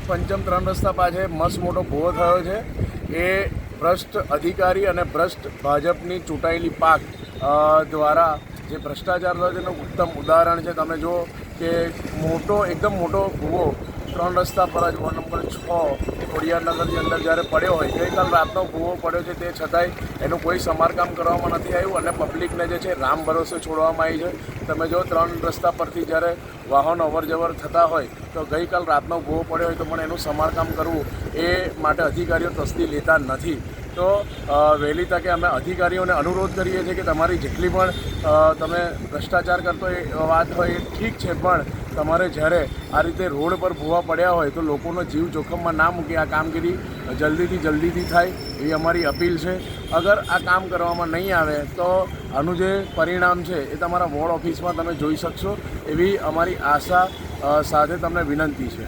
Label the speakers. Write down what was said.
Speaker 1: પંચમ ત્રણ રસ્તા પાસે મસ્ત મોટો ભૂવો થયો છે. એ ભ્રષ્ટ અધિકારી અને ભ્રષ્ટ ભાજપની ચૂંટાયેલી પાક દ્વારા જે ભ્રષ્ટાચાર થયો છે એનું ઉત્તમ ઉદાહરણ છે. તમે જો કે એકદમ મોટો ભૂવો ત્રણ રસ્તા પર જ વોર્ડ નંબર 6 ખોડિયારનગરની અંદર જ્યારે પડ્યો હોય, ગઈકાલ રાતનો ભૂવો પડ્યો છે, તે છતાંય એનું કોઈ સમારકામ કરવામાં નથી આવ્યું અને પબ્લિકને જે છે રામ ભરોસે છોડવામાં આવી છે. તમે જો ત્રણ રસ્તા પરથી જ્યારે વાહનો અવરજવર થતા હોય તો ગઈકાલ રાતનો ભૂવો પડ્યો હોય તો પણ એનું સમારકામ કરવું એ માટે અધિકારીઓ તસ્દી લેતા નથી. તો વહેલી તકે અમે અધિકારીઓને અનુરોધ કરીએ છીએ કે તમારી જેટલી પણ તમે ભ્રષ્ટાચાર કરતો એ વાત હોય એ ઠીક છે, પણ તમારે જ્યારે આ રીતે રોડ પર ભૂવા પડ્યા હોય તો લોકોનો જીવ જોખમમાં ના મૂકી આ કામગીરી જલ્દીથી થાય એવી અમારી અપીલ છે. અગર આ કામ કરવામાં નહીં આવે તો આનું જે પરિણામ છે એ તમારા વોર્ડ ઓફિસમાં તમે જોઈ શકશો એવી અમારી આશા સાથે તમને વિનંતી છે.